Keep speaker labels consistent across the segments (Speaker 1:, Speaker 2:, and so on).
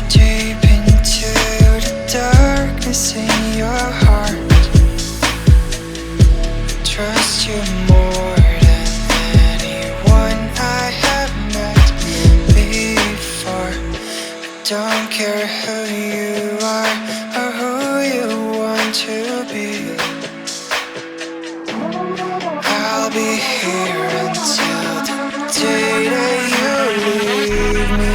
Speaker 1: deep into the darkness in your heart. Trust you more than anyone I have met before. Don't care who you are or who you want to be. I'll be here until the day that you leave me.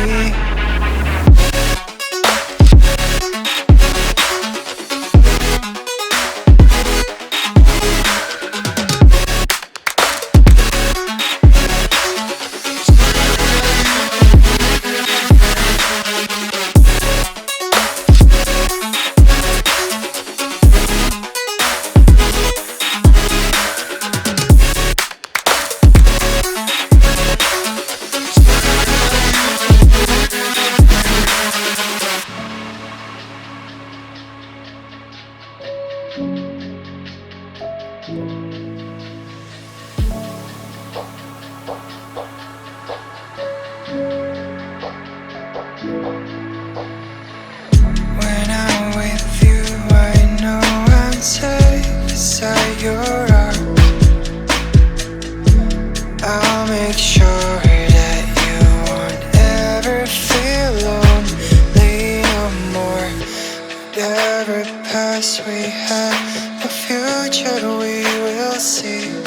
Speaker 1: When I'm with you, I know I'm safe beside your arms. I'll make sure that you won't ever feel lonely no more. Whatever past we had, the future we will see.